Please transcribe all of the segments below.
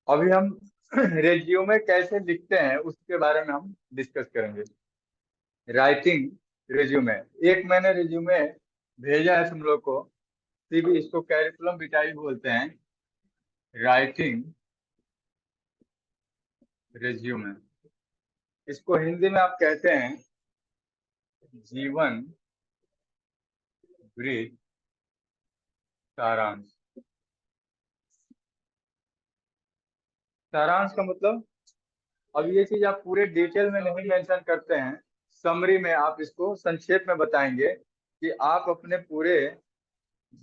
अभी हम रेज्यूमे कैसे लिखते हैं उसके बारे में हम डिस्कस करेंगे। राइटिंग रेज्यूमे, एक मैंने रेज्यूमे भेजा है तुम लोग को। सीवी, इसको कैरिकुलम विटाe बोलते हैं। राइटिंग रेज्यूमे, इसको हिंदी में आप कहते हैं जीवन वृत्त सारांश। सारांश का मतलब, अब ये चीज आप पूरे डिटेल में नहीं मेंशन करते हैं, समरी में आप इसको संक्षेप में बताएंगे कि आप अपने पूरे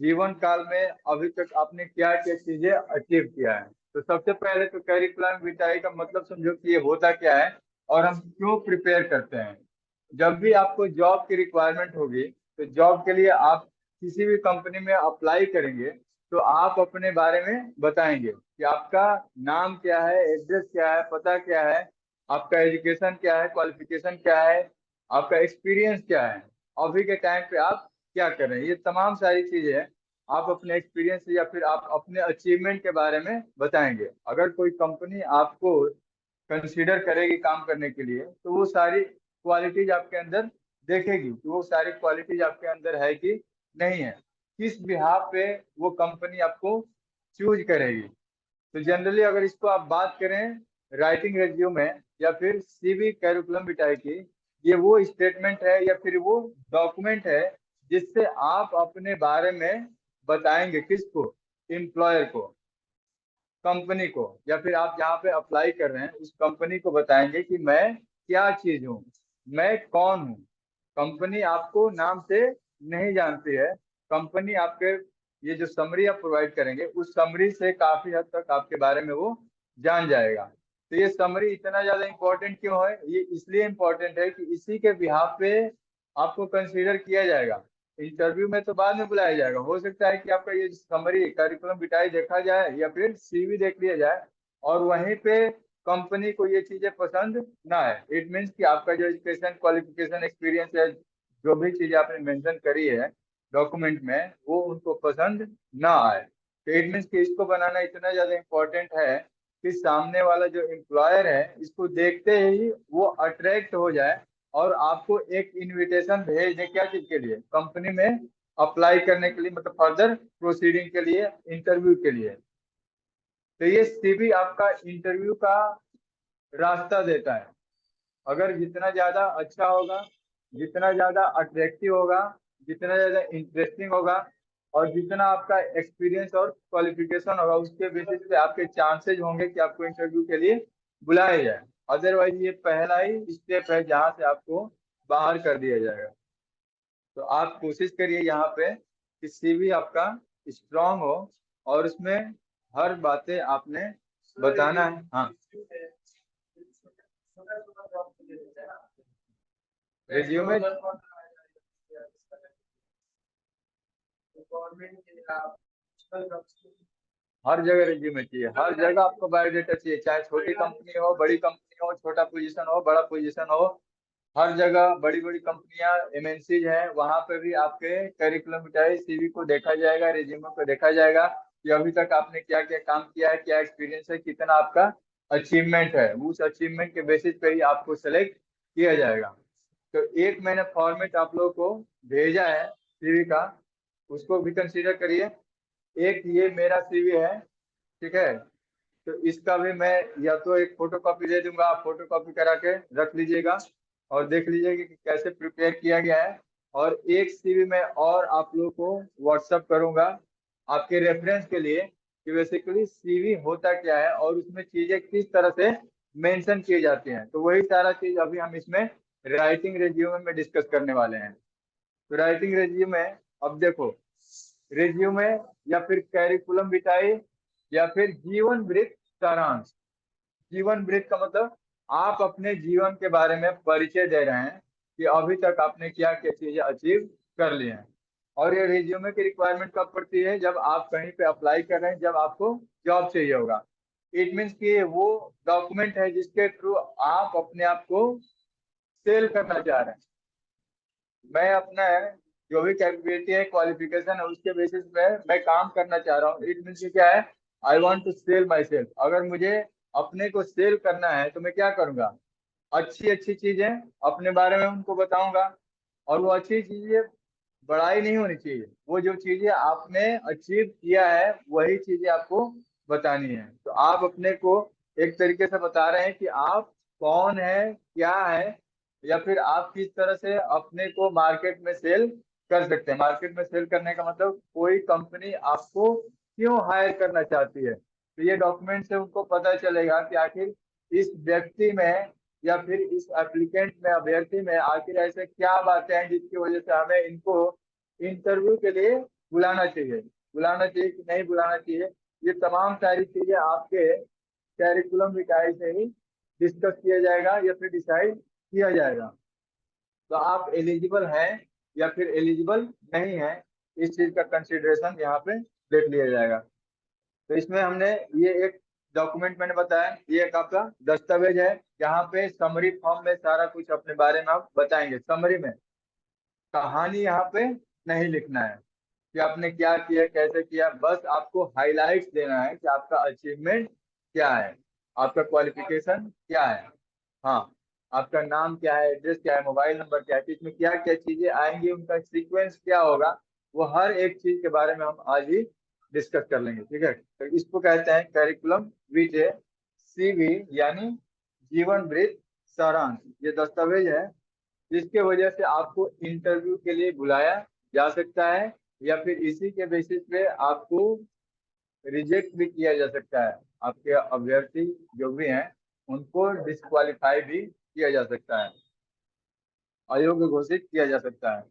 जीवन काल में अभी तक आपने क्या क्या चीजें अचीव किया है। तो सबसे पहले तो करिकुलम विटाe का मतलब समझो कि ये होता क्या है और हम क्यों प्रिपेयर करते हैं। जब भी आपको जॉब की रिक्वायरमेंट होगी, तो जॉब के लिए आप किसी भी कंपनी में अप्लाई करेंगे, तो आप अपने बारे में बताएंगे कि आपका नाम क्या है, एड्रेस क्या है, पता क्या है, आपका एजुकेशन क्या है, क्वालिफिकेशन क्या है, आपका एक्सपीरियंस क्या है, अभी के टाइम पे आप क्या कर रहे हैं। ये तमाम सारी चीजें आप अपने एक्सपीरियंस या फिर आप अपने अचीवमेंट के बारे में बताएंगे। अगर कोई कंपनी आपको कंसीडर करेगी काम करने के लिए, तो वो सारी क्वालिटीज आपके अंदर देखेगी कि वो सारी क्वालिटीज आपके अंदर है कि नहीं है, किस बिहाफ पे वो कंपनी आपको चूज करेगी। तो जनरली अगर इसको आप बात करें, राइटिंग रेज्यूमे या फिर सीवी कैरिकुलम विटाe की, ये वो स्टेटमेंट है या फिर वो डॉक्यूमेंट है जिससे आप अपने बारे में बताएंगे किसको, एम्प्लॉयर को, कंपनी को, या फिर आप जहाँ पे अप्लाई कर रहे हैं उस कंपनी को बताएंगे कि मैं क्या चीज हूँ, मैं कौन हूँ। कंपनी आपको नाम से नहीं जानती है। कंपनी आपके ये जो समरी आप प्रोवाइड करेंगे, उस समरी से काफी हद तक आपके बारे में वो जान जाएगा। तो ये समरी इतना ज्यादा इंपॉर्टेंट क्यों है? ये इसलिए इम्पोर्टेंट है कि इसी के बिहाफ पे आपको कंसीडर किया जाएगा। इंटरव्यू में तो बाद में बुलाया जाएगा, हो सकता है कि आपका ये समरी करिकुलम विटाe देखा जाए या फिर सीवी देख लिया जाए और वहीं पे कंपनी को ये चीजें पसंद ना आए। इट मीन्स कि आपका जो एजुकेशन, क्वालिफिकेशन, एक्सपीरियंस है, जो भी चीजें आपने मेंशन करी है डॉक्यूमेंट में, वो उनको पसंद ना आए। तो इट मीन्स कि इसको बनाना इतना ज्यादा इम्पोर्टेंट है कि सामने वाला जो एम्प्लॉयर है इसको देखते ही वो अट्रैक्ट हो जाए और आपको एक इनविटेशन भेज दे, क्या चीज के लिए, कंपनी में अप्लाई करने के लिए, मतलब फर्दर प्रोसीडिंग के लिए, इंटरव्यू के लिए। तो ये सीवी आपका इंटरव्यू का रास्ता देता है। अगर जितना ज्यादा अच्छा होगा, जितना ज्यादा अट्रैक्टिव होगा, जितना ज्यादा इंटरेस्टिंग होगा, और जितना आपका एक्सपीरियंस और क्वालिफिकेशन होगा, उसके बेसिस पे आपके चांसेस होंगे कि आपको इंटरव्यू के लिए बुलाया जाए। अदरवाइज ये पहला ही स्टेप है जहाँ से आपको बाहर कर दिया जाएगा। तो आप कोशिश करिए यहाँ पे कि सीवी आपका स्ट्रांग हो और उसमें हर बातें आपने बताना है। हाँ, रिज्यूमे हर जगह रिज्यूमे चाहिए, हर जगह आपको बायोडेटा चाहिए, चाहे छोटी कंपनी हो, बड़ी कंपनी हो, छोटा पोजीशन हो, बड़ा पोजीशन हो। हर जगह बड़ी बड़ी कंपनियां, एमएनसीज हैं, वहां पे भी आपके करिकुलम विटाe सीवी को देखा जाएगा, रिज्यूमे को देखा जाएगा कि अभी तक आपने क्या क्या काम किया है, क्या एक्सपीरियंस है, कितना आपका अचीवमेंट है। उस अचीवमेंट के बेसिस पे ही आपको सेलेक्ट किया जाएगा। तो एक मैंने फॉर्मेट आप लोगों को भेजा है सीवी का, उसको भी कंसीडर करिए। एक ये मेरा सीवी है, ठीक है? तो इसका भी मैं या तो एक फोटो कॉपी दे दूंगा, आप फोटो कॉपी करा के रख लीजिएगा और देख लीजिएगा कि कैसे प्रिपेयर किया गया है। और एक सीवी मैं और आप लोगों को व्हाट्सअप करूंगा आपके रेफरेंस के लिए कि बेसिकली सीवी होता क्या है और उसमें चीजें किस तरह से मेंशन की जाती हैं। तो वही सारा चीज अभी हम इसमें राइटिंग रेज्यूमे में डिस्कस करने वाले हैं। तो राइटिंग रेज्यूमे, अब देखो, रेज्यूमे या फिर कैरिकुलम विटाe या फिर जीवन वृत्त सारांश। जीवन वृत्त का मतलब आप अपने जीवन के बारे में परिचय दे रहे हैं कि अभी तक आपने क्या क्या चीजें अचीव कर ली हैं। और ये रिज्यूमे की रिक्वायरमेंट कब पड़ती है? जब आप कहीं पे अप्लाई कर रहे हैं, जब आपको जॉब चाहिए होगा। इट मीन्स कि ये वो डॉक्यूमेंट है जिसके थ्रू आप अपने आप को सेल करना चाह रहे हैं। मैं अपना जो भी कैपेबिलिटी है, क्वालिफिकेशन है, उसके बेसिस पे मैं काम करना चाह रहा हूँ। इट मीन्स क्या है I want to sell myself, अगर मुझे अपने को सेल करना है तो मैं क्या करूंगा, अच्छी अच्छी चीजें अपने बारे में उनको बताऊंगा। और वो अच्छी चीजें बड़ाई नहीं होनी चाहिए, वो जो चीजें आपने अचीव किया है वही चीजें आपको बतानी है। तो आप अपने को एक तरीके से बता रहे हैं कि आप कौन है, क्या है, या फिर आप किस तरह से अपने को मार्केट में सेल कर सकते हैं। मार्केट में सेल करने का मतलब कोई कंपनी आपको क्यों हायर करना चाहती है, तो ये डॉक्यूमेंट से उनको पता चलेगा कि आखिर इस व्यक्ति में या फिर इस एप्लीकेंट में, अभ्यर्थी में आखिर ऐसे क्या बातें हैं जिसकी वजह से हमें इनको इंटरव्यू के लिए बुलाना चाहिए, बुलाना चाहिए कि नहीं बुलाना चाहिए। ये तमाम सारी चीजें आपके कैरिकुलम विटाe से ही डिस्कस किया जाएगा या फिर डिसाइड किया जाएगा। तो आप एलिजिबल हैं या फिर एलिजिबल नहीं है, इस चीज का कंसिडरेशन यहाँ पे देख लिया जाएगा। तो इसमें हमने ये एक डॉक्यूमेंट मैंने बताया, ये एक आपका दस्तावेज है, यहाँ पे समरी फॉर्म में सारा कुछ अपने बारे में आप बताएंगे। समरी में कहानी यहाँ पे नहीं लिखना है कि आपने क्या किया कैसे किया, बस आपको हाईलाइट्स देना है कि आपका अचीवमेंट क्या है, आपका क्वालिफिकेशन क्या है, हाँ, आपका नाम क्या है, एड्रेस क्या है, मोबाइल नंबर क्या है, तो इसमें क्या क्या चीजें आएंगी, उनका सीक्वेंस क्या होगा, वो हर एक चीज के बारे में हम आज ही डिस्कस कर लेंगे। ठीक है, तो इसको कहते हैं करिकुलम विटे, सीवी यानी जीवन वृत्त सारांश। ये दस्तावेज है जिसके वजह से आपको इंटरव्यू के लिए बुलाया जा सकता है, या फिर इसी के बेसिस पे आपको रिजेक्ट भी किया जा सकता है। आपके अभ्यर्थी जो भी हैं उनको डिस्क्वालीफाई भी किया जा सकता है, अयोग्य घोषित किया जा सकता है।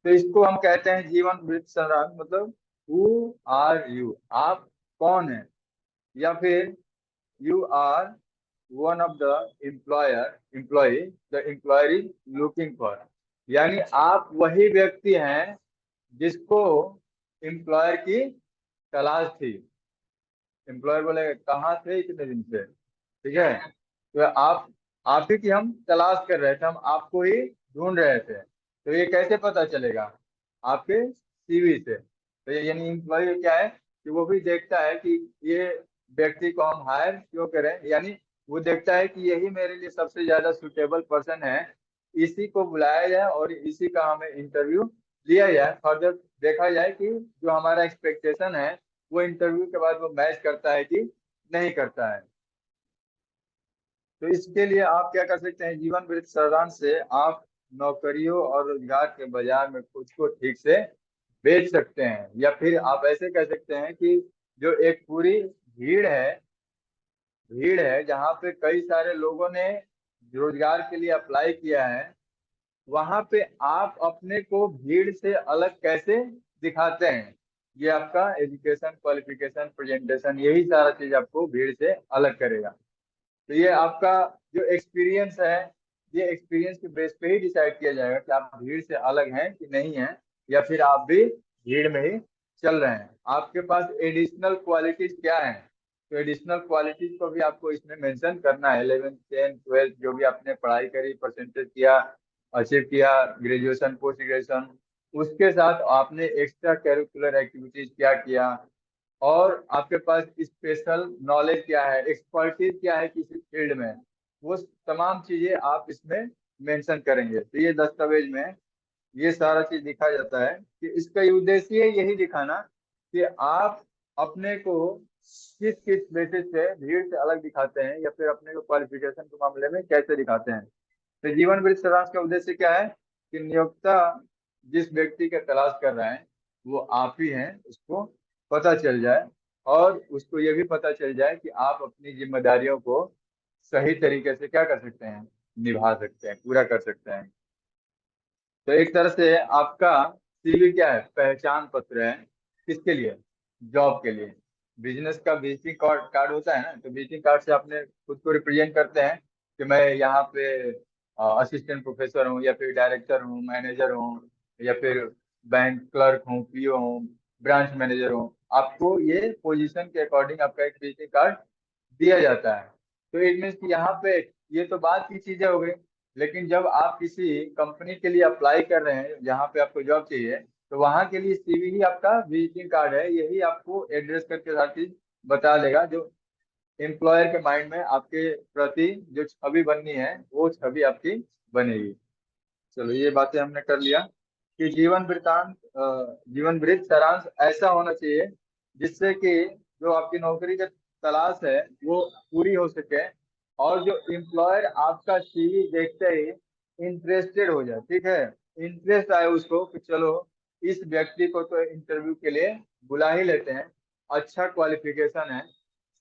तो इसको हम कहते हैं जीवन वृत्त सारांश, मतलब हु आर यू, आप कौन है, या फिर you are one of the employ the employer is looking for, यानी आप वही व्यक्ति हैं जिसको एम्प्लॉयर की तलाश थी। एम्प्लॉयर बोले कहाँ थे इतने दिन से, ठीक है, तो आप ही की हम तलाश कर रहे थे, हम आपको ही ढूंढ रहे थे। तो ये कैसे पता चलेगा, आपके सीवी से। तो ये यानी एम्प्लॉय क्या है कि वो भी देखता है कि ये व्यक्ति को हम हायर क्यों करें, यानी वो देखता है कि यही मेरे लिए सबसे ज्यादा सुटेबल पर्सन है, इसी को बुलाया जाए और इसी का हमें इंटरव्यू लिया जाए, फर्दर देखा जाए कि जो हमारा एक्सपेक्टेशन है वो इंटरव्यू के बाद वो मैच करता है कि नहीं करता है। तो इसके लिए आप क्या कर सकते हैं, जीवन वृत्त सारांश से आप नौकरियों और रोजगार के बाजार में खुद को ठीक से बेच सकते हैं, या फिर आप ऐसे कह सकते हैं कि जो एक पूरी भीड़ है भीड़ है जहाँ पे कई सारे लोगों ने रोजगार के लिए अप्लाई किया है, वहां पे आप अपने को भीड़ से अलग कैसे दिखाते हैं, ये आपका एजुकेशन, क्वालिफिकेशन, प्रेजेंटेशन, यही सारा चीज आपको भीड़ से अलग करेगा। तो ये आपका जो एक्सपीरियंस है, ये एक्सपीरियंस के बेस पे ही डिसाइड किया जाएगा कि आप भीड़ से अलग हैं कि नहीं हैं, या फिर आप भी भीड़ में ही चल रहे हैं। आपके पास एडिशनल क्वालिटीज क्या है, तो एडिशनल क्वालिटीज को भी आपको इसमें मेंशन करना है। 11th 10th 12th जो भी आपने पढ़ाई करी, परसेंटेज किया, अचीव किया, ग्रेजुएशन, पोस्ट ग्रेजुएशन, उसके साथ आपने एक्स्ट्रा करिकुलर एक्टिविटीज क्या किया, और आपके पास स्पेशल नॉलेज क्या है, एक्सपर्टीज क्या है किसी फील्ड में, वो तमाम चीजें आप इसमें मेंशन करेंगे। तो ये दस्तावेज में ये सारा चीज लिखा जाता है कि इसका उद्देश्य यही दिखाना कि आप अपने को किस किस बेसिस पे भीड़ से अलग दिखाते हैं, या फिर अपने को क्वालिफिकेशन के मामले में कैसे दिखाते हैं। तो जीवन वृत्त सारांश का उद्देश्य क्या है कि नियोक्ता जिस व्यक्ति का तलाश कर रहे हैं वो आप ही हैं, उसको पता चल जाए, और उसको ये भी पता चल जाए कि आप अपनी जिम्मेदारियों को सही तरीके से क्या कर सकते हैं, निभा सकते हैं, पूरा कर सकते हैं। तो एक तरह से आपका सीवी क्या है, पहचान पत्र है, किसके लिए, जॉब के लिए। बिजनेस का विजिटिंग कार्ड कार्ड होता है ना, तो विजिटिंग कार्ड से अपने खुद को रिप्रेजेंट करते हैं कि मैं यहाँ पे असिस्टेंट प्रोफेसर हूँ, या फिर डायरेक्टर हूँ, मैनेजर हूँ, या फिर बैंक क्लर्क हूँ, पीओ हूँ, ब्रांच मैनेजर हूँ। आपको ये पोजीशन के अकॉर्डिंग आपका एक विजिटिंग कार्ड दिया जाता है। तो इट मीन्स कि यहाँ पे ये तो बात की चीजें हो गई, लेकिन जब आप किसी कंपनी के लिए अप्लाई कर रहे हैं जहाँ पे आपको जॉब चाहिए, तो वहां के लिए सीवी ही आपका विजिटिंग कार्ड है, यही आपको एड्रेस करके हर चीज बता देगा, जो एम्प्लॉयर के माइंड में आपके प्रति जो छवि बननी है वो छवि आपकी बनेगी। चलो ये बातें हमने कर लिया कि जीवन वृत्तांत, जीवन वृत्त सारांश ऐसा होना चाहिए जिससे कि जो आपकी नौकरी की तलाश है वो पूरी हो सके, और जो एम्प्लॉयर आपका सीवी देखते ही इंटरेस्टेड हो जाए, ठीक है, इंटरेस्ट आए उसको कि चलो इस व्यक्ति को तो इंटरव्यू के लिए बुला ही लेते हैं, अच्छा क्वालिफिकेशन है,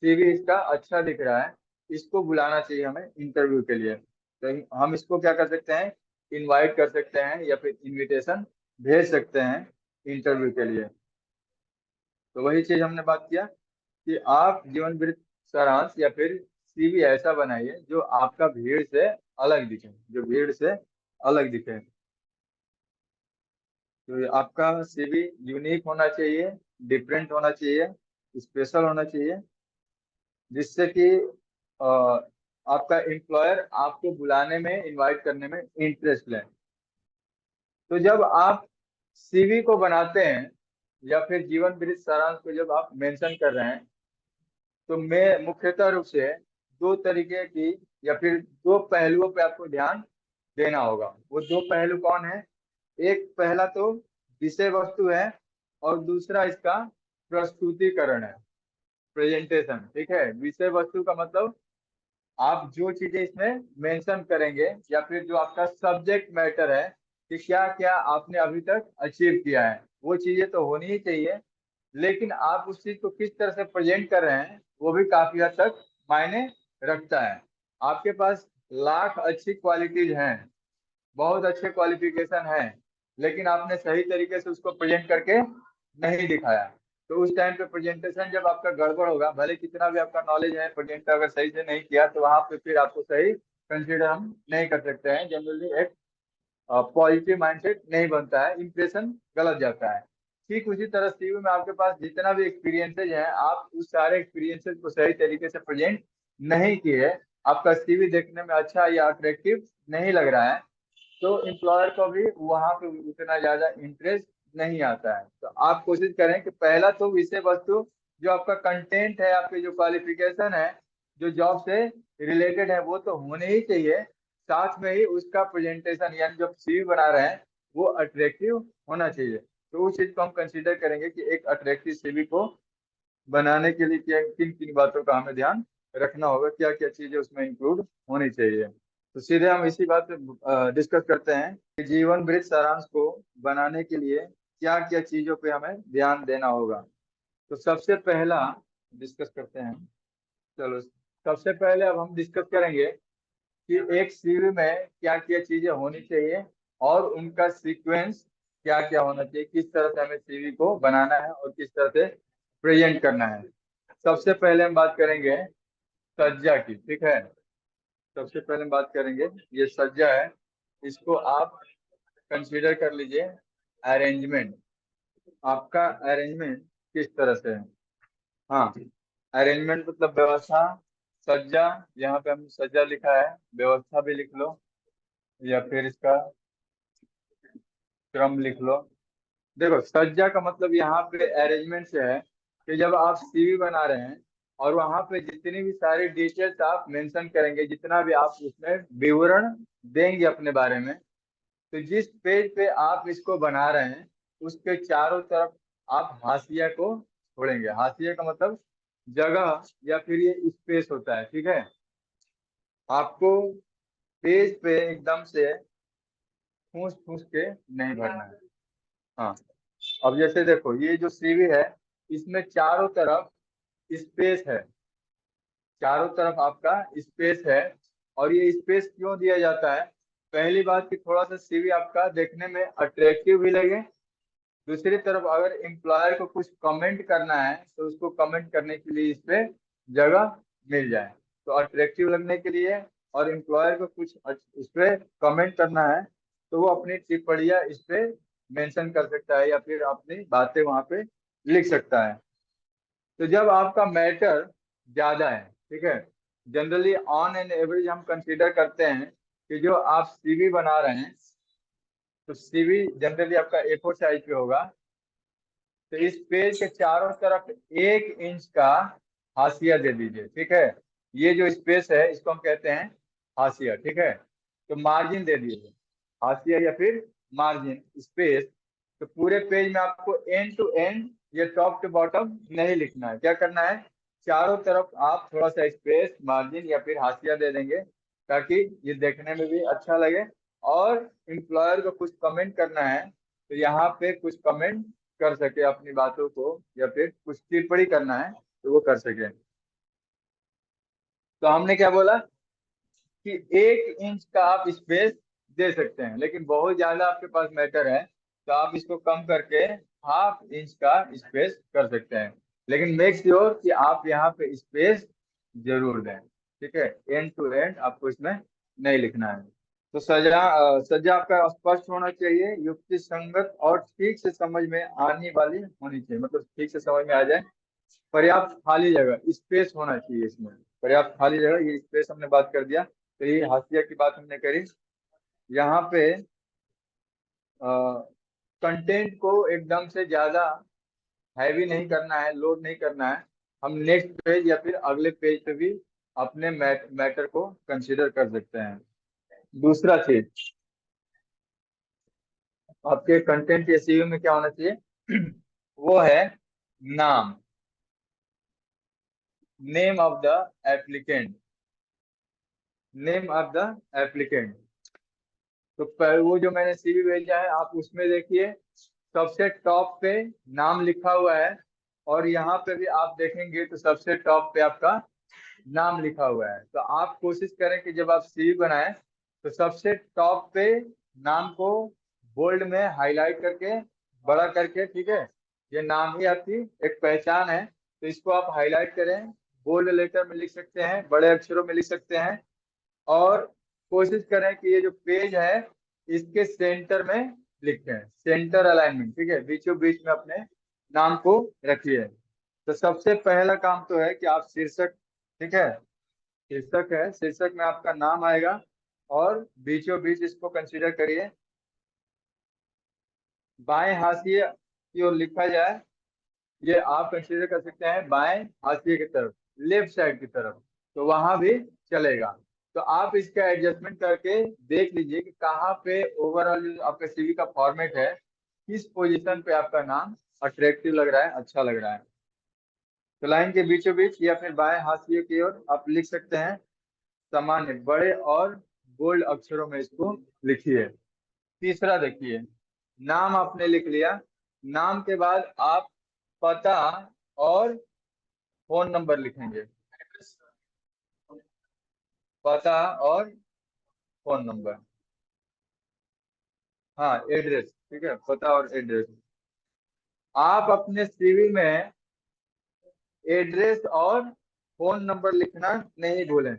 सीवी इसका अच्छा दिख रहा है, इसको बुलाना चाहिए हमें इंटरव्यू के लिए। तो हम इसको क्या कर सकते हैं, इनवाइट कर सकते हैं या फिर इनविटेशन भेज सकते हैं इंटरव्यू के लिए। तो वही चीज हमने बात किया कि आप जीवन वृत्त सारांश या फिर सीवी ऐसा बनाइए जो आपका भीड़ से अलग दिखे, जो भीड़ से अलग दिखे। तो ये आपका सीवी यूनिक होना चाहिए, डिफरेंट होना चाहिए, स्पेशल होना चाहिए, जिससे कि अ, आपका एम्प्लॉयर आपको बुलाने में, इनवाइट करने में इंटरेस्ट ले। तो जब आप सीवी को बनाते हैं या फिर जीवन वृत्त सारांश को जब आप मेंशन कर रहे हैं, तो मैं मुख्यतः रूप से दो तरीके की या फिर दो पहलुओं पे आपको ध्यान देना होगा। वो दो पहलू कौन है? एक पहला तो विषय वस्तु है, और दूसरा इसका प्रस्तुतिकरण है, प्रेजेंटेशन। ठीक है, विषय वस्तु का मतलब आप जो चीजें इसमें मेंशन करेंगे या फिर जो आपका सब्जेक्ट मैटर है कि क्या क्या आपने अभी तक अचीव किया है, वो चीजें तो होनी ही चाहिए, लेकिन आप उस चीज को किस तरह से प्रेजेंट कर रहे हैं वो भी काफी हद तक मायने रखता है। आपके पास लाख अच्छी क्वालिटीज हैं, बहुत अच्छे क्वालिफिकेशन है, लेकिन आपने सही तरीके से उसको प्रेजेंट करके नहीं दिखाया, तो उस टाइम पे प्रेजेंटेशन जब आपका गड़बड़ होगा, भले कितना भी आपका नॉलेज है, प्रेजेंट अगर सही से नहीं किया तो वहां पे फिर आपको सही कंसिडर हम नहीं कर सकते हैं। जनरली एक पॉजिटिव माइंडसेट नहीं बनता है, इंप्रेशन गलत जाता है। ठीक उसी तरह सीवी में आपके पास जितना भी एक्सपीरियंसेज है, आप उस सारे एक्सपीरियंसेस को सही तरीके से प्रेजेंट नहीं किए, आपका सीवी देखने में अच्छा या अट्रैक्टिव नहीं लग रहा है, तो एम्प्लॉयर को भी वहां पे उतना ज्यादा इंटरेस्ट नहीं आता है। तो आप कोशिश करें कि पहला तो विषय वस्तु, जो आपका कंटेंट है, आपके जो क्वालिफिकेशन है, जो जॉब से रिलेटेड है, वो तो होने ही चाहिए, साथ में ही उसका प्रेजेंटेशन यानी जो सीवी बना रहे हैं वो अट्रैक्टिव होना चाहिए। तो उस चीज को हम कंसीडर करेंगे कि एक अट्रैक्टिव सीवी को बनाने के लिए क्या किन किन बातों का हमें ध्यान रखना होगा, क्या क्या चीजें उसमें इंक्लूड होनी चाहिए। तो सीधे हम इसी बात पे डिस्कस करते हैं कि जीवन वृत्त सारांश को बनाने के लिए क्या क्या चीजों पे हमें ध्यान देना होगा। तो सबसे पहला डिस्कस करते हैं। चलो, सबसे पहले अब हम डिस्कस करेंगे कि एक सीवी में क्या क्या चीजें होनी चाहिए और उनका सीक्वेंस क्या क्या होना चाहिए, किस तरह से हमें सीवी को बनाना है और किस तरह से प्रेजेंट करना है। सबसे पहले हम बात करेंगे सज्जा की, ठीक है। सबसे पहले हम बात करेंगे, ये सज्जा है, इसको आप कंसीडर कर लीजिए। अरेंजमेंट, आपका अरेंजमेंट किस तरह से है। हाँ, अरेंजमेंट मतलब व्यवस्था। सज्जा, यहाँ पे हम सज्जा लिखा है, व्यवस्था भी लिख लो या फिर इसका क्रम लिख लो। देखो, सज्जा का मतलब यहाँ पे अरेंजमेंट से है कि जब आप सीवी बना रहे हैं और वहां पे जितनी भी सारी डिटेल्स आप मेंशन करेंगे, जितना भी आप उसमें विवरण देंगे अपने बारे में, तो जिस पेज पे आप इसको बना रहे हैं उसके चारों तरफ आप हाशिया को छोड़ेंगे। हाशिया का मतलब जगह या फिर ये स्पेस होता है, ठीक है। आपको पेज पे एकदम से ठूस ठूस के नहीं भरना है। हाँ, अब जैसे देखो, ये जो सीवी है इसमें चारों तरफ स्पेस है, चारों तरफ आपका स्पेस है। और ये स्पेस क्यों दिया जाता है? पहली बात कि थोड़ा सा सीवी आपका देखने में अट्रैक्टिव भी लगे, दूसरी तरफ अगर एम्प्लॉयर को कुछ कमेंट करना है तो उसको कमेंट करने के लिए इस पे जगह मिल जाए। तो अट्रैक्टिव लगने के लिए और एम्प्लॉयर को कुछ इस पे कमेंट करना है तो वो अपनी टिप्पणियां इस पे मेंशन कर सकता है या फिर अपनी बातें वहां पे लिख सकता है। तो जब आपका मैटर ज्यादा है, ठीक है, जनरली ऑन एन एवरेज हम कंसीडर करते हैं कि जो आप सीवी बना रहे हैं, तो सीवी जनरली आपका A4 साइज पे होगा, तो इस पेज के चारों तरफ 1 इंच का हाशिया दे दीजिए, ठीक है। ये जो स्पेस है इसको हम कहते हैं हाशिया, ठीक है। तो मार्जिन दे दीजिए, हाशिया या फिर मार्जिन स्पेस। तो पूरे पेज में आपको एंड टू एंड या टॉप टू बॉटम नहीं लिखना है, क्या करना है, चारों तरफ आप थोड़ा सा स्पेस, मार्जिन या फिर हाशिया दे देंगे, ताकि ये देखने में भी अच्छा लगे। और एम्प्लॉयर को कुछ कमेंट करना है तो यहाँ पे कुछ कमेंट कर सके अपनी बातों को, या फिर कुछ टिप्पणी करना है तो वो कर सके। तो हमने क्या बोला कि 1 इंच का आप स्पेस दे सकते हैं, लेकिन बहुत ज्यादा आपके पास मैटर है तो आप इसको कम करके 1/2 इंच का स्पेस कर सकते हैं। लेकिन मेक श्योर कि आप यहाँ पे स्पेस जरूर दें, ठीक है। एंड टू एंड आपको इसमें नहीं लिखना है। तो सजा आपका स्पष्ट होना चाहिए, युक्ति संगत और ठीक से समझ में आने वाली होनी चाहिए, मतलब ठीक से समझ में आ जाए। पर्याप्त खाली जगह, स्पेस होना चाहिए इसमें, पर्याप्त खाली जगह, ये स्पेस हमने बात कर दिया। तो ये हाशिया की बात हमने करी। यहाँ पे कंटेंट को एकदम से ज्यादा हैवी नहीं करना है, लोड नहीं करना है। हम नेक्स्ट पेज या फिर अगले पेज पे भी अपने मैटर को कंसीडर कर सकते हैं। दूसरा चीज, आपके कंटेंट एसईओ में क्या होना चाहिए वो है नाम, name of the applicant, name of the applicant. तो वो जो मैंने सीवी भेजा है आप उसमें देखिए, सबसे टॉप पे नाम लिखा हुआ है, और यहाँ पे भी आप देखेंगे तो सबसे टॉप पे आपका नाम लिखा हुआ है। तो आप कोशिश करें कि जब आप सीवी बनाएं तो सबसे टॉप पे नाम को बोल्ड में हाईलाइट करके, बड़ा करके, ठीक है। ये नाम ही आपकी एक पहचान है, तो इसको आप हाईलाइट करें, बोल्ड लेटर में लिख सकते हैं, बड़े अक्षरों में लिख सकते हैं। और कोशिश करें कि ये जो पेज है इसके सेंटर में लिखें, सेंटर अलाइनमेंट, ठीक है, बीचों बीच में अपने नाम को रखिए। तो सबसे पहला काम तो है कि आप शीर्षक, ठीक है, शीर्षक है, शीर्षक में आपका नाम आएगा, और बीचों बीच इसको कंसीडर करिए, बाएं हाशिए की ओर लिखा जाए। ये आप कंसीडर कर सकते हैं बाएं हाशिए की तरफ, लेफ्ट साइड की तरफ, तो वहां भी चलेगा। तो आप इसका एडजस्टमेंट करके देख लीजिए कि कहाँ पे ओवरऑल जो आपका सीवी का फॉर्मेट है, किस पोजीशन पे आपका नाम अट्रैक्टिव लग रहा है, अच्छा लग रहा है। तो लाइन के बीचों बीच या फिर बाएं हाशिए की ओर आप लिख सकते हैं, सामान्य बड़े और बोल्ड अक्षरों में इसको लिखिए। तीसरा देखिए, नाम आपने लिख लिया, नाम के बाद आप पता और फोन नंबर लिखेंगे, पता और फोन नंबर, हाँ एड्रेस, ठीक है, पता और एड्रेस। आप अपने सीवी में एड्रेस और फोन नंबर लिखना नहीं भूलें।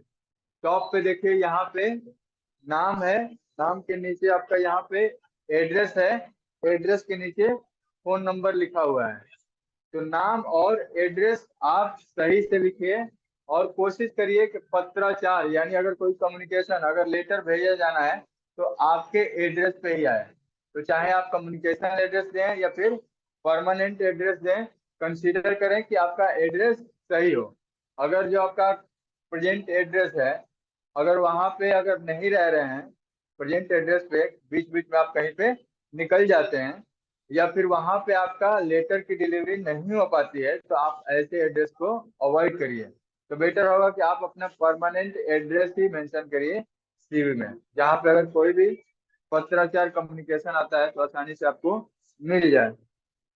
टॉप पे देखिए, यहाँ पे नाम है, नाम के नीचे आपका यहाँ पे एड्रेस है, एड्रेस के नीचे फोन नंबर लिखा हुआ है। तो नाम और एड्रेस आप सही से लिखिए, और कोशिश करिए कि पत्राचार, यानी अगर कोई कम्युनिकेशन, अगर लेटर भेजा जाना है तो आपके एड्रेस पे ही आए। तो चाहे आप कम्युनिकेशन एड्रेस दें या फिर परमानेंट एड्रेस दें, कंसीडर करें कि आपका एड्रेस सही हो। अगर जो आपका प्रेजेंट एड्रेस है, अगर वहां पे अगर नहीं रह रहे हैं प्रेजेंट एड्रेस पे, बीच बीच में आप कहीं पे निकल जाते हैं, या फिर वहां पे आपका लेटर की डिलीवरी नहीं हो पाती है, तो आप ऐसे एड्रेस को अवॉइड करिए। तो बेटर होगा कि आप अपना परमानेंट एड्रेस ही मेंशन करिए सीवी में, जहाँ पे अगर कोई भी पत्राचार कम्युनिकेशन आता है तो आसानी से आपको मिल जाए।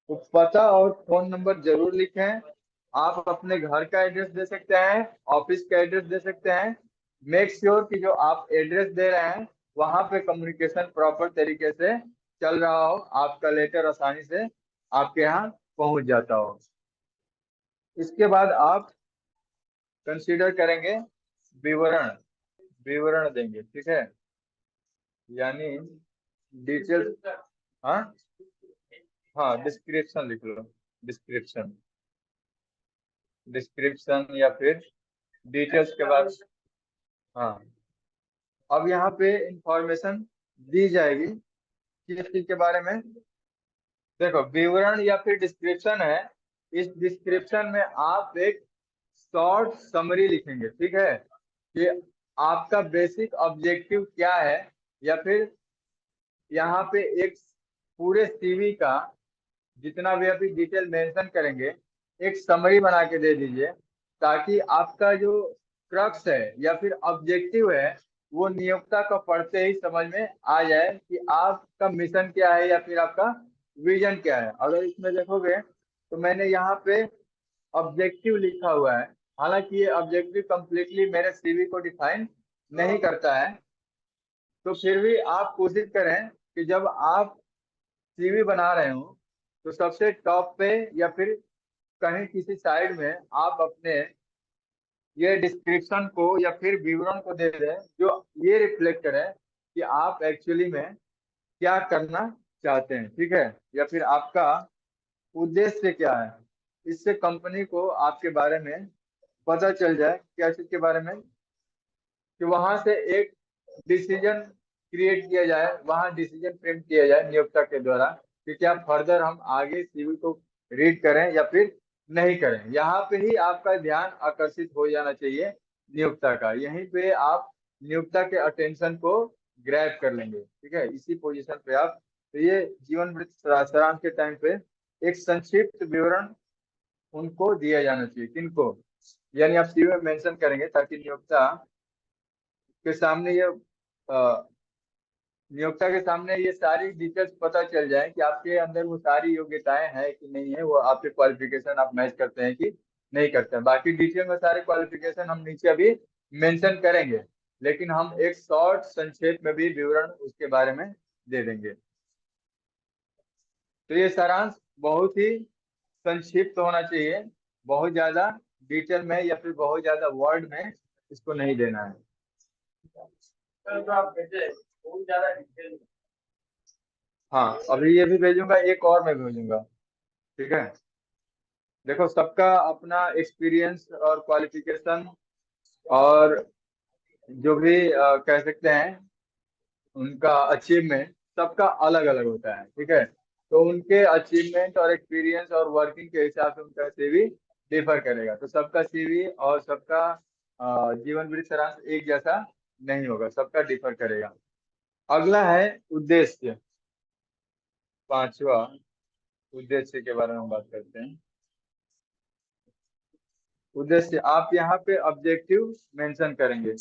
तो पता और फोन नंबर जरूर लिखें। आप अपने घर का एड्रेस दे सकते हैं, ऑफिस का एड्रेस दे सकते हैं। मेक श्योर कि जो आप एड्रेस दे रहे हैं वहां पे कम्युनिकेशन प्रॉपर तरीके से चल रहा हो, आपका लेटर आसानी से आपके यहाँ पहुंच जाता हो। इसके बाद आप कंसीडर करेंगे विवरण, विवरण देंगे, ठीक है, यानी डिटेल्स, हाँ, हाँ डिस्क्रिप्शन लिख लो, डिस्क्रिप्शन, डिस्क्रिप्शन या फिर डिटेल्स के बाद, हाँ। अब यहाँ पे इंफॉर्मेशन दी जाएगी किस चीज के बारे में। देखो, विवरण या फिर डिस्क्रिप्शन है, इस डिस्क्रिप्शन में आप एक शॉर्ट समरी लिखेंगे, ठीक है, कि आपका बेसिक ऑब्जेक्टिव क्या है, या फिर यहाँ पे एक पूरे सीवी का जितना भी अभी डिटेल मेंशन करेंगे एक समरी बना के दे दीजिए, ताकि आपका जो क्रक्स है या फिर ऑब्जेक्टिव है वो नियोक्ता को पढ़ते ही समझ में आ जाए कि आपका मिशन क्या है या फिर आपका विजन क्या है। अगर इसमें देखोगे तो मैंने यहाँ पे ऑब्जेक्टिव लिखा हुआ है, हालांकि ये ऑब्जेक्टिव कंप्लीटली मेरे सीवी को डिफाइन नहीं करता है, तो फिर भी आप कोशिश करें कि जब आप सीवी बना रहे हो तो सबसे टॉप पे या फिर कहीं किसी साइड में आप अपने ये डिस्क्रिप्शन को या फिर विवरण को दे दें जो ये रिफ्लेक्ट करे कि आप एक्चुअली में क्या करना चाहते हैं, ठीक है, या फिर आपका उद्देश्य क्या है। इससे कंपनी को आपके बारे में पता चल जाए, क्या चीज के बारे में, कि वहां से एक डिसीजन क्रिएट किया जाए, वहां डिसीजन फ्रेम किया जाए नियोक्ता के द्वारा कि क्या फर्दर हम आगे सीवी को रीड करें या फिर नहीं करें। यहाँ पे ही आपका ध्यान आकर्षित हो जाना चाहिए नियोक्ता का, यहीं पे आप नियोक्ता के अटेंशन को ग्रैब कर लेंगे, ठीक है, इसी पोजीशन पे आप। तो ये जीवन वृत्त सारांश के टाइम पे एक संक्षिप्त विवरण उनको दिया जाना चाहिए, किनको, यानी आप सीवी में मेंशन करेंगे ताकि नियोक्ता के सामने ये नियोक्ता के सामने ये सारी डिटेल्स पता चल जाए कि आपके अंदर वो सारी योग्यताएं हैं कि नहीं है, वो आपके क्वालिफिकेशन आप मैच करते हैं कि नहीं करते हैं। बाकी डिटेल में सारे क्वालिफिकेशन हम नीचे अभी मेंशन करेंगे, लेकिन हम एक शॉर्ट संक्षेप में भी विवरण उसके बारे में दे देंगे। तो ये सारांश बहुत ही संक्षिप्त होना चाहिए, बहुत ज्यादा डिटेल में या फिर बहुत ज्यादा वर्ड में इसको नहीं देना है। तो आप भेजे बहुत ज्यादा डिटेल। हाँ, अभी ये भी भेजूंगा, एक और मैं भेजूंगा, ठीक है। देखो, सबका अपना एक्सपीरियंस और क्वालिफिकेशन और जो भी कह सकते हैं उनका अचीवमेंट सबका अलग अलग होता है, ठीक है। तो उनके अचीवमेंट और एक्सपीरियंस और वर्किंग के हिसाब से उनका सीवी डिफर करेगा। तो सबका सीवी और सबका जीवन वृत्त सारांश एक जैसा नहीं होगा, सबका डिफर करेगा। अगला है उद्देश्य, पांचवा उद्देश्य के बारे में हम बात करते हैं। उद्देश्य, आप यहाँ पे ऑब्जेक्टिव मेंशन करेंगे,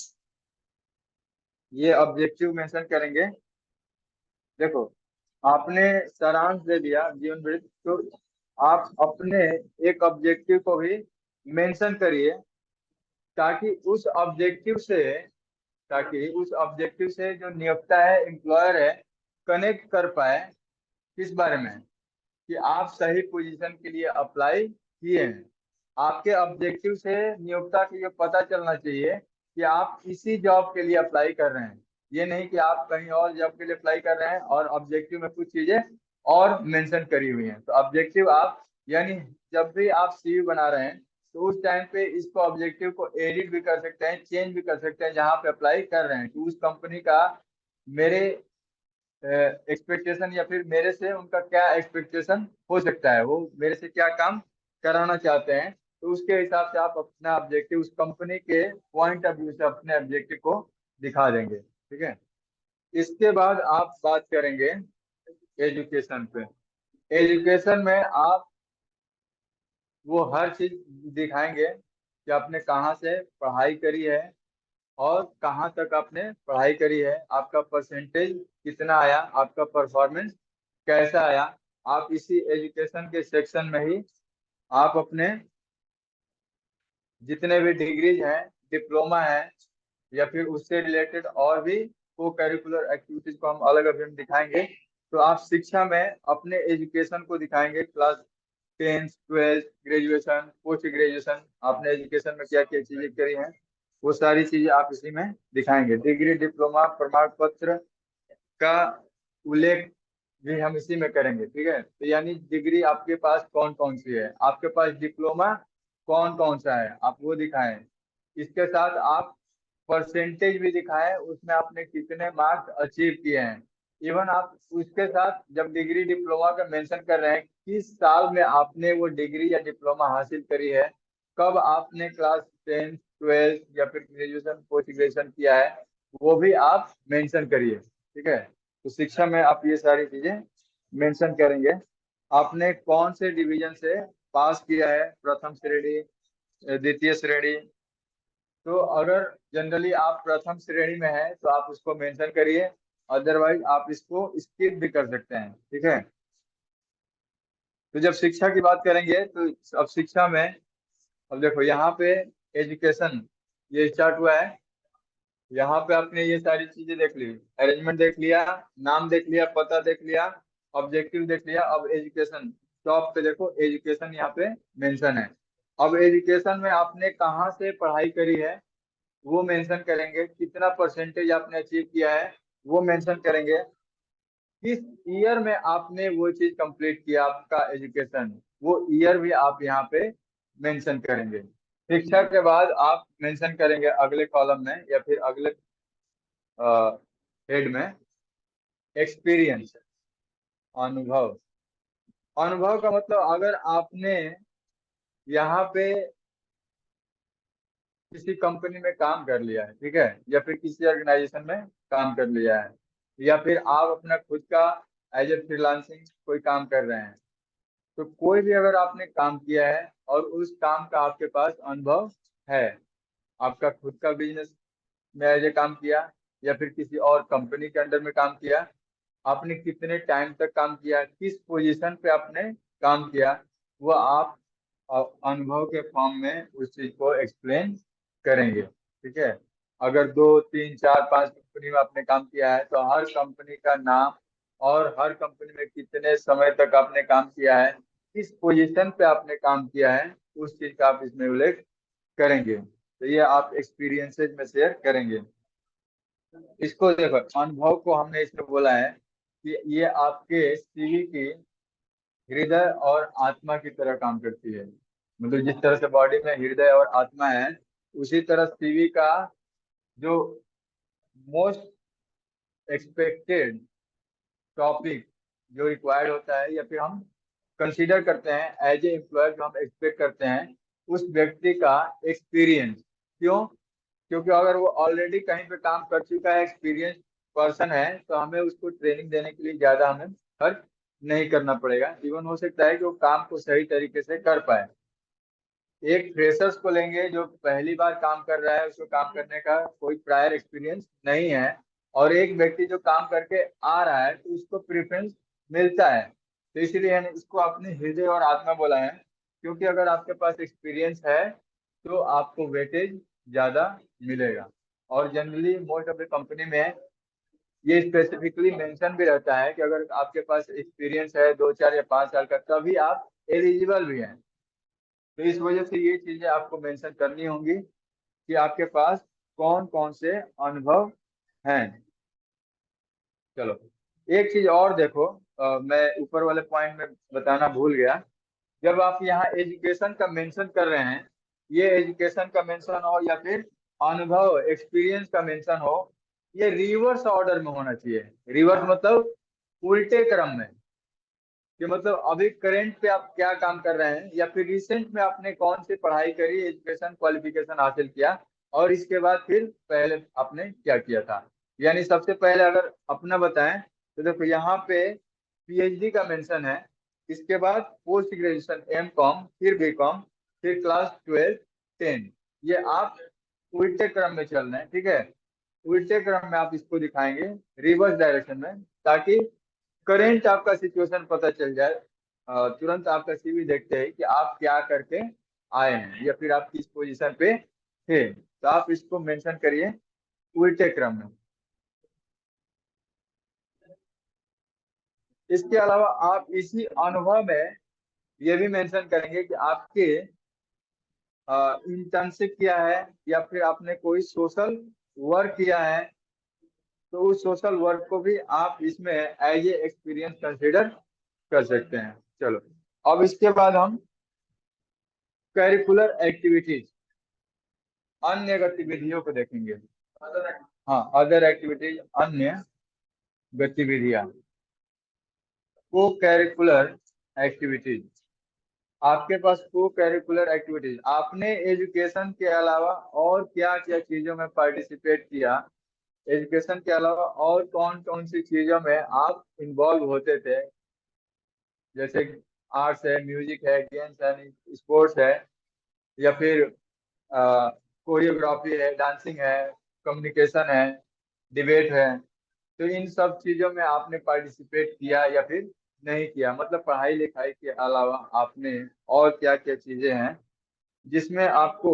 ये ऑब्जेक्टिव मेंशन करेंगे। देखो, आपने सारांश दे दिया जीवन वृत्त, तो आप अपने एक ऑब्जेक्टिव को भी मेंशन करिए, ताकि उस ऑब्जेक्टिव से ताकि उस ऑब्जेक्टिव से जो नियोक्ता है, एम्प्लॉयर है, कनेक्ट कर पाए किस बारे में, कि आप सही पोजीशन के लिए अप्लाई किए हैं। आपके ऑब्जेक्टिव से नियोक्ता को ये पता चलना चाहिए कि आप इसी जॉब के लिए अप्लाई कर रहे हैं, ये नहीं कि आप कहीं और जॉब के लिए अप्लाई कर रहे हैं और ऑब्जेक्टिव में कुछ चीजें और मेंशन करी हुई हैं। तो ऑब्जेक्टिव आप, यानी जब भी आप सीवी बना रहे हैं तो उस टाइम पे इसको ऑब्जेक्टिव को एडिट भी कर सकते हैं, चेंज भी कर सकते हैं, जहाँ पे अप्लाई कर रहे हैं कि उस कंपनी का मेरे एक्सपेक्टेशन या फिर मेरे से उनका क्या एक्सपेक्टेशन हो सकता है, वो मेरे से क्या काम कराना चाहते हैं। तो उसके हिसाब से आप अपना ऑब्जेक्टिव उस कंपनी के पॉइंट ऑफ व्यू से अपने ऑब्जेक्टिव को दिखा देंगे, ठीक है। इसके बाद आप बात करेंगे एजुकेशन पे। एजुकेशन में आप वो हर चीज दिखाएंगे कि आपने कहाँ से पढ़ाई करी है और कहाँ तक आपने पढ़ाई करी है, आपका परसेंटेज कितना आया, आपका परफॉर्मेंस कैसा आया। आप इसी एजुकेशन के सेक्शन में ही आप अपने जितने भी डिग्रीज हैं, डिप्लोमा है या फिर उससे रिलेटेड और भी को करिकुलर एक्टिविटीज को हम अलग अभी हम दिखाएंगे। तो आप शिक्षा में अपने एजुकेशन को दिखाएंगे, class 10th 12th graduation, post graduation, आपने एजुकेशन में क्या क्या चीजें करी हैं, वो सारी चीजें आप इसी में दिखाएंगे। डिग्री डिप्लोमा प्रमाण पत्र का उल्लेख भी हम इसी में करेंगे, ठीक है। तो यानी डिग्री आपके पास कौन कौन सी है, आपके पास डिप्लोमा कौन कौन सा है, आप वो दिखाएं। इसके साथ आप परसेंटेज भी दिखाएं, उसमें आपने कितने मार्क्स अचीव किए हैं। इवन आप उसके साथ जब डिग्री डिप्लोमा का मेंशन कर रहे हैं, किस साल में आपने वो डिग्री या डिप्लोमा हासिल करी है, कब आपने क्लास 10th 12th या फिर ग्रेजुएशन पोस्ट ग्रेजुएशन किया है वो भी आप मेंशन करिए। ठीक है, तो शिक्षा में आप ये सारी चीजें मेंशन करेंगे। आपने कौन से डिवीजन से पास किया है, प्रथम श्रेणी, द्वितीय श्रेणी। तो अगर जनरली आप प्रथम श्रेणी में है तो आप उसको मेंशन करिए, अदरवाइज आप इसको स्किप भी कर सकते हैं। ठीक है, तो जब शिक्षा की बात करेंगे तो अब शिक्षा में, अब देखो यहाँ पे एजुकेशन ये स्टार्ट हुआ है। यहाँ पे आपने ये सारी चीजें देख ली, अरेंजमेंट देख लिया, नाम देख लिया, पता देख लिया, ऑब्जेक्टिव देख लिया। अब एजुकेशन, टॉप पे देखो एजुकेशन यहाँ पे मेंशन है। अब एजुकेशन में आपने कहाँ से पढ़ाई करी है वो मेंशन करेंगे, कितना परसेंटेज आपने अचीव किया है वो मेंशन करेंगे, किस ईयर में आपने वो चीज कंप्लीट किया आपका एजुकेशन, वो ईयर भी आप यहाँ पे मेंशन करेंगे। शिक्षा के बाद आप मेंशन करेंगे अगले कॉलम में या फिर अगले हेड में एक्सपीरियंस, अनुभव। अनुभव का मतलब अगर आपने यहाँ पे किसी कंपनी में काम कर लिया है, ठीक है, या फिर किसी ऑर्गेनाइजेशन में काम कर लिया है, या फिर आप अपना खुद का एज ए फ्रीलांसिंग कोई काम कर रहे हैं, तो कोई भी अगर आपने काम किया है और उस काम का आपके पास अनुभव है, आपका खुद का बिजनेस में एज ए काम किया या फिर किसी और कंपनी के अंडर में काम किया, आपने कितने टाइम तक काम किया, किस पोजीशन पे आपने काम किया, वो आप अनुभव के फॉर्म में उस चीज को एक्सप्लेन करेंगे। ठीक है, अगर 2 3 4 5 कंपनी में आपने काम किया है तो हर कंपनी का नाम और हर कंपनी में कितने समय तक आपने काम किया है, किस पोजीशन पे आपने काम किया है, उस चीज का आप इसमें उल्लेख करेंगे। तो ये आप एक्सपीरियंसेस में शेयर करेंगे। इसको देखो, अनुभव को हमने इसमें बोला है कि ये आपके सीवी की हृदय और आत्मा की तरह काम करती है। मतलब जिस तरह से बॉडी में हृदय और आत्मा है, उसी तरह सीवी का जो मोस्ट एक्सपेक्टेड टॉपिक जो रिक्वायर्ड होता है या फिर हम कंसीडर करते हैं एज ए एम्प्लॉयर, जो हम एक्सपेक्ट करते हैं उस व्यक्ति का एक्सपीरियंस। क्यों? क्योंकि अगर वो ऑलरेडी कहीं पे काम कर चुका है, एक्सपीरियंस पर्सन है, तो हमें उसको ट्रेनिंग देने के लिए ज्यादा हमें खर्च नहीं करना पड़ेगा। इवन हो सकता है कि वो काम को सही तरीके से कर पाए। एक फ्रेशर्स को लेंगे जो पहली बार काम कर रहा है, उसको काम करने का कोई प्रायर एक्सपीरियंस नहीं है, और एक व्यक्ति जो काम करके आ रहा है तो उसको प्रेफरेंस मिलता है। तो इसीलिए हमने इसको अपने हृदय और आत्मा बोला है, क्योंकि अगर आपके पास एक्सपीरियंस है तो आपको वेटेज ज्यादा मिलेगा। और generally most of the company में ये स्पेसिफिकली मेंशन भी रहता है कि अगर आपके पास एक्सपीरियंस है 2 4 या 5 साल का तभी आप एलिजिबल भी हैं। तो इस वजह से ये चीजें आपको मेंशन करनी होंगी कि आपके पास कौन कौन से अनुभव हैं। चलो, एक चीज और देखो, मैं ऊपर वाले पॉइंट में बताना भूल गया। जब आप यहाँ एजुकेशन का मेंशन कर रहे हैं, ये एजुकेशन का मेंशन हो या फिर अनुभव एक्सपीरियंस का मेंशन हो, ये रिवर्स ऑर्डर में होना चाहिए। रिवर्स मतलब उल्टे क्रम में, कि मतलब अभी करंट पे आप क्या काम कर रहे हैं या फिर रिसेंट में आपने कौन सी पढ़ाई करी, एजुकेशन क्वालिफिकेशन हासिल किया, और इसके बाद फिर पहले आपने क्या किया था। यानी सबसे पहले अगर अपना बताएं तो देखो यहाँ पे पीएचडी का मेंशन है, इसके बाद पोस्ट ग्रेजुएशन एम कॉम, फिर बी कॉम, फिर क्लास 12 10। ये आप उल्टे क्रम में चल रहे हैं। ठीक है, उल्टे क्रम में आप इसको दिखाएंगे रिवर्स डायरेक्शन में, ताकि करेंट आपका सिचुएशन पता चल जाए। तुरंत आपका सीवी देखते हैं कि आप क्या करके आए हैं या फिर आप किस पोजीशन पे थे, तो आप इसको मेंशन करिए उल्टे क्रम में। इसके अलावा आप इसी अनुभव में ये भी मेंशन करेंगे कि आपके इंटर्नशिप किया है या फिर आपने कोई सोशल वर्क किया है, तो उस सोशल वर्क को भी आप इसमें एज ए एक्सपीरियंस कंसिडर कर सकते हैं। चलो, अब इसके बाद हम करिकुलर एक्टिविटीज, अन्य गतिविधियों को देखेंगे। हाँ, अदर एक्टिविटीज, अन्य गतिविधियां, को करिकुलर एक्टिविटीज। आपके पास को करिकुलर एक्टिविटीज, आपने एजुकेशन के अलावा और क्या क्या चीजों में पार्टिसिपेट किया, एजुकेशन के अलावा और कौन कौन सी चीजों में आप इन्वॉल्व होते थे, जैसे आर्ट्स है, म्यूजिक है, गेम्स है, स्पोर्ट्स है, या फिर कोरियोग्राफी है, डांसिंग है, कम्युनिकेशन है, डिबेट है। तो इन सब चीजों में आपने पार्टिसिपेट किया या फिर नहीं किया, मतलब पढ़ाई लिखाई के अलावा आपने और क्या क्या चीजें हैं जिसमें आपको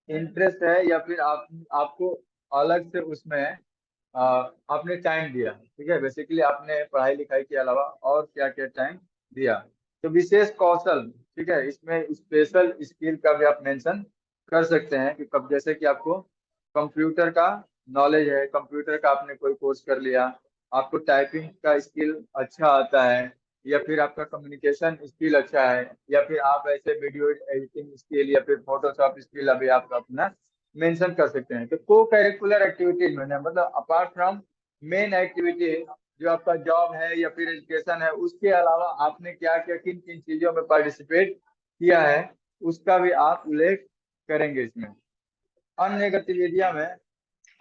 इंटरेस्ट है, या फिर आपको अलग से उसमें आपने टाइम दिया, ठीक है। बेसिकली आपने पढ़ाई लिखाई के अलावा और क्या क्या टाइम दिया। तो विशेष कौशल, ठीक है, इसमें स्पेशल स्किल का भी आप मेंशन कर सकते हैं कि कब, जैसे कि आपको कंप्यूटर का नॉलेज है, कंप्यूटर का आपने कोई कोर्स कर लिया, आपको टाइपिंग का स्किल अच्छा आता है, या फिर आपका कम्युनिकेशन स्किल अच्छा है, या फिर आप ऐसे वीडियो एडिटिंग स्किल या फिर फोटोशॉप स्किल अभी आप अपना मेंशन कर सकते हैं। तो को करिकुलर एक्टिविटीज में मतलब अपार्ट फ्रॉम मेन एक्टिविटी जो आपका जॉब है या फिर एजुकेशन है, उसके अलावा आपने क्या क्या किन किन चीजों में पार्टिसिपेट किया है, उसका भी आप उल्लेख करेंगे इसमें। अन्य गतिविधियां में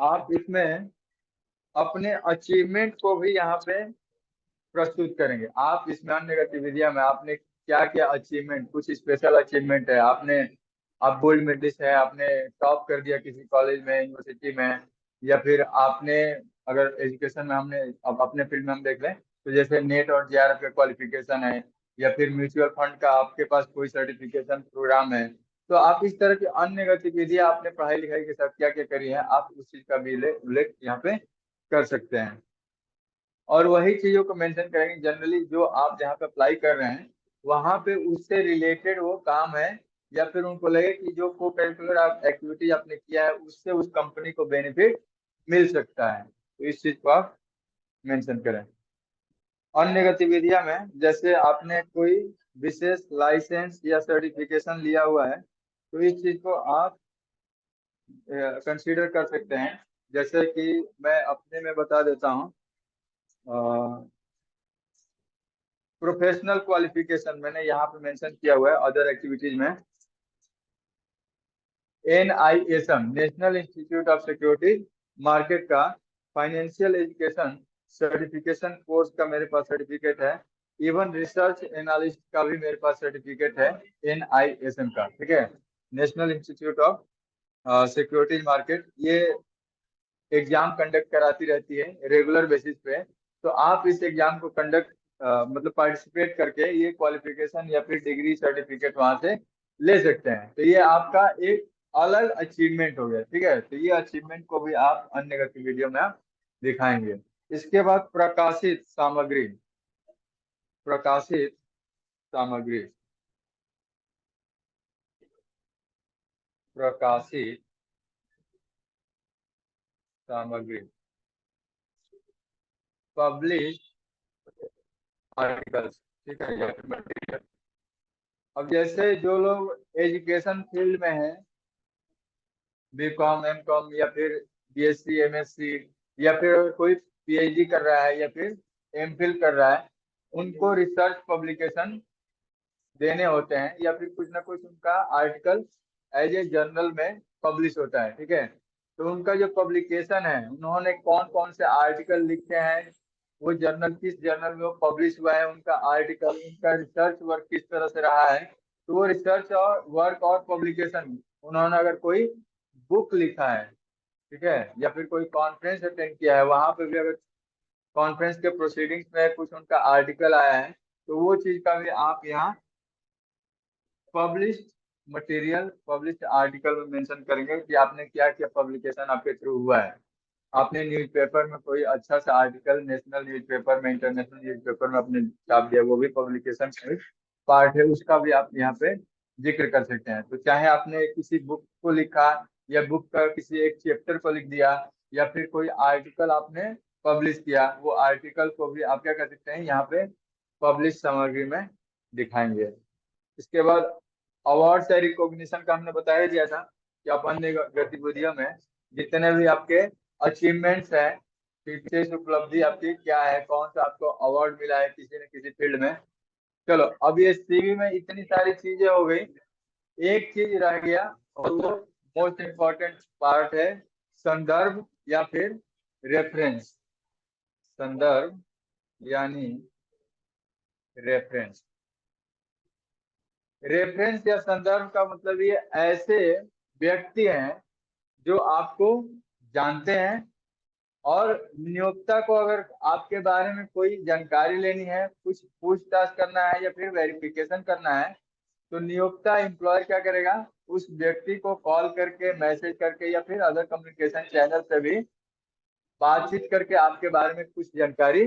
आप इसमें अपने अचीवमेंट को भी यहाँ पे प्रस्तुत करेंगे। आप इसमें अन्य गतिविधियां में आपने क्या क्या अचीवमेंट, कुछ स्पेशल अचीवमेंट है, आपने आप गोल्ड मेडलिस्ट है, आपने टॉप कर दिया किसी कॉलेज में, यूनिवर्सिटी में, या फिर आपने, अगर एजुकेशन में हमने अब अपने फील्ड में हम देख लें तो जैसे नेट और जेआरएफ का क्वालिफिकेशन है, या फिर म्यूचुअल फंड का आपके पास कोई सर्टिफिकेशन प्रोग्राम है। तो आप इस तरह की अन्य गतिविधियां आपने पढ़ाई लिखाई के साथ क्या क्या करी है, आप उस चीज का भी उल्लेख यहाँ पे कर सकते हैं। और वही चीजों को मेंशन करेंगे जनरली जो आप जहाँ पे अप्लाई कर रहे हैं वहां पे उससे रिलेटेड वो काम है, या फिर उनको लगे कि जो को करिकुलर आप एक्टिविटी आपने किया है उससे उस कंपनी को बेनिफिट मिल सकता है, तो इस चीज को आप मेंशन करें। अन्य गतिविधियां में जैसे आपने कोई विशेष लाइसेंस या सर्टिफिकेशन लिया हुआ है, तो इस चीज को आप कंसीडर कर सकते हैं। जैसे कि मैं अपने में बता देता हूँ, प्रोफेशनल क्वालिफिकेशन मैंने यहाँ पे मेंशन किया हुआ है अदर एक्टिविटीज में। NISM, national institute of security market का फाइनेंशियल एजुकेशन सर्टिफिकेशन कोर्स का मेरे पास सर्टिफिकेट है। इवन रिसर्च एनालिस्ट का भी मेरे पास सर्टिफिकेट है NISM का, ठीक है, national institute of security market. ये एग्जाम कंडक्ट कराती रहती है रेगुलर बेसिस पे। तो आप इस एग्जाम को कंडक्ट मतलब पार्टिसिपेट करके ये क्वालिफिकेशन या फिर डिग्री सर्टिफिकेट वहां से ले सकते हैं। तो ये आपका एक अलग अचीवमेंट हो गया, ठीक है। तो ये अचीवमेंट को भी आप अन्य गतिविधियों में आप दिखाएंगे। इसके बाद प्रकाशित सामग्री, प्रकाशित सामग्री, प्रकाशित सामग्री, पब्लिश आर्टिकल्स, ठीक है, या फिर मटेरियल। अब जैसे जो लोग एजुकेशन फील्ड में हैं, BCom MCom या फिर BSc MSc, या फिर कोई PhD कर रहा है या फिर MPhil कर रहा है, उनको रिसर्च पब्लिकेशन देने होते हैं, या फिर कुछ ना कुछ उनका आर्टिकल एज ए जर्नल में पब्लिश होता है, ठीक है। तो उनका जो पब्लिकेशन है, उन्होंने कौन कौन से आर्टिकल लिखे हैं, वो जर्नल किस जर्नल में वो पब्लिश हुआ है, उनका आर्टिकल, उनका रिसर्च वर्क किस तरह से रहा है। तो वो रिसर्च और वर्क और पब्लिकेशन, उन्होंने अगर कोई बुक लिखा है, ठीक है, या फिर कोई कॉन्फ्रेंस अटेंड किया है, वहां पे भी अगर कॉन्फ्रेंस के प्रोसीडिंग्स में कुछ उनका आर्टिकल आया है, तो वो चीज का भी आप यहाँ पब्लिश्ड मटेरियल, पब्लिश्ड आर्टिकल में मेंशन करेंगे कि आपने क्या क्या पब्लिकेशन आपके थ्रू हुआ है। आपने न्यूज़पेपर में कोई अच्छा सा आर्टिकल, नेशनल न्यूज़पेपर में, इंटरनेशनल न्यूज़पेपर में आपने छाप दिया, वो भी पब्लिकेशन का पार्ट है, उसका भी आप यहाँ पे जिक्र कर सकते हैं। तो चाहे आपने किसी बुक को लिखा, या बुक का किसी एक चैप्टर को लिख दिया, या फिर कोई आर्टिकल आपने पब्लिश किया, वो आर्टिकल को भी आप क्या कर सकते हैं यहाँ पे पब्लिश सामग्री में दिखाएंगे। इसके बाद अवार्ड या रिकॉग्निशन का हमने बताया दिया था कि आप अन्य गतिविधियों में जितने भी आपके अचीवमेंट्स हैं, विशेष उपलब्धि आपकी क्या है, कौन सा आपको अवार्ड मिला है किसी न किसी फील्ड में, चलो, अब ये सीवी में इतनी सारी चीजें हो गई, एक चीज रह गया और वो मोस्ट इम्पोर्टेंट पार्ट है, संदर्भ या फिर रेफरेंस। संदर्भ यानी रेफरेंस। रेफरेंस या संदर्भ का मतलब ये ऐसे व्यक्ति हैं जो आपको जानते हैं, और नियोक्ता को अगर आपके बारे में कोई जानकारी लेनी है, कुछ पूछताछ करना है या फिर वेरिफिकेशन करना है, तो नियोक्ता एम्प्लॉयर क्या करेगा, उस व्यक्ति को कॉल करके, मैसेज करके या फिर अदर कम्युनिकेशन चैनल से भी बातचीत करके आपके बारे में कुछ जानकारी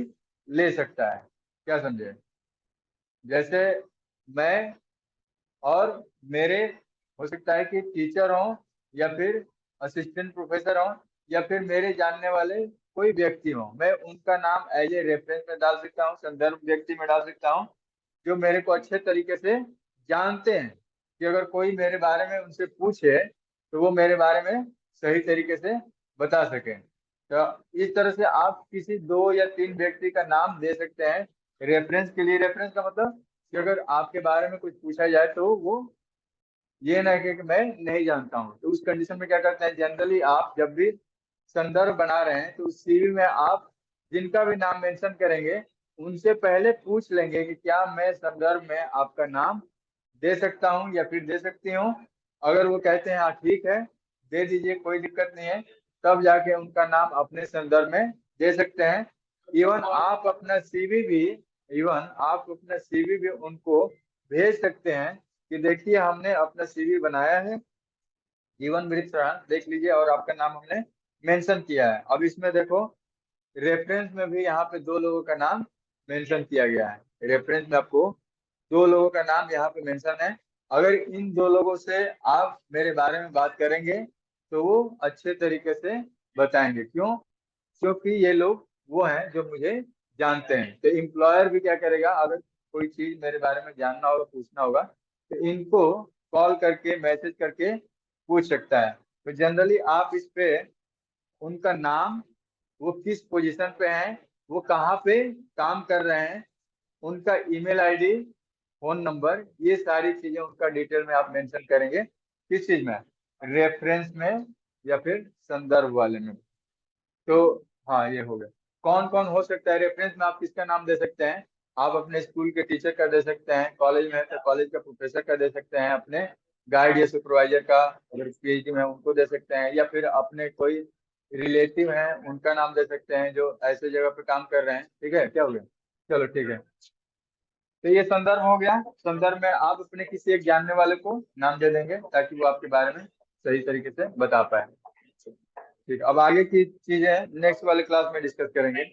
ले सकता है। क्या समझे? जैसे मैं और मेरे, हो सकता है कि टीचर हो या फिर असिस्टेंट प्रोफेसर हो या फिर मेरे जानने वाले कोई व्यक्ति हो, मैं उनका नाम एज ए रेफरेंस में डाल सकता हूँ, संदर्भ व्यक्ति में डाल सकता हूँ, जो मेरे को अच्छे तरीके से जानते हैं, कि अगर कोई मेरे बारे में उनसे पूछे तो वो मेरे बारे में सही तरीके से बता सके। तो इस तरह से आप किसी दो या तीन व्यक्ति का नाम दे सकते हैं रेफरेंस के लिए। रेफरेंस का मतलब कि अगर आपके बारे में कुछ पूछा जाए तो वो ये ना कि मैं नहीं जानता हूँ, तो उस कंडीशन में क्या करते हैं, जनरली आप जब भी संदर्भ बना रहे हैं तो उस सीवी में आप जिनका भी नाम मेंशन करेंगे उनसे पहले पूछ लेंगे कि क्या मैं संदर्भ में आपका नाम दे सकता हूँ या फिर दे सकती हूँ। अगर वो कहते हैं हाँ ठीक है, दे दीजिए, कोई दिक्कत नहीं है, तब जाके उनका नाम अपने संदर्भ में दे सकते हैं। इवन आप अपना सीवी भी इवन आप अपना सीवी भी उनको भेज सकते हैं कि देखिए हमने अपना सीवी बनाया है, जीवन मृत देख लीजिए, और आपका नाम हमने मेंशन किया है। अब इसमें देखो, रेफरेंस में भी यहाँ पे दो लोगों का नाम मेंशन किया गया है। रेफरेंस में आपको दो लोगों का नाम यहाँ पे मेंशन है। अगर इन दो लोगों से आप मेरे बारे में बात करेंगे तो वो अच्छे तरीके से बताएंगे। क्यों? क्योंकि ये लोग वो हैं जो मुझे जानते हैं। तो एम्प्लॉयर भी क्या करेगा, अगर कोई चीज मेरे बारे में जानना होगा, पूछना होगा, तो इनको कॉल करके, मैसेज करके पूछ सकता है। तो जनरली आप इस पे उनका नाम, वो किस पोजीशन पे हैं, वो कहाँ पे काम कर रहे हैं, उनका ईमेल आईडी, फोन नंबर, ये सारी चीजें उनका डिटेल में आप मेंशन करेंगे। किस चीज में? रेफरेंस में या फिर संदर्भ वाले में। तो हाँ, ये हो गया। कौन कौन हो सकता है रेफरेंस में? आप किसका नाम दे सकते हैं? आप अपने स्कूल के टीचर का दे सकते हैं, कॉलेज में है तो कॉलेज का प्रोफेसर का दे सकते हैं, अपने गाइड या सुपरवाइजर का, अगर पीएचडी में है उनको दे सकते हैं, या फिर अपने कोई रिलेटिव हैं उनका नाम दे सकते हैं जो ऐसे जगह पे काम कर रहे हैं। ठीक है, क्या हो गया? चलो ठीक है। तो ये संदर्भ हो गया। संदर्भ में आप अपने किसी एक जानने वाले को नाम दे देंगे ताकि वो आपके बारे में सही तरीके से बता पाए। ठीक, अब आगे की चीजें नेक्स्ट वाले क्लास में डिस्कस करेंगे।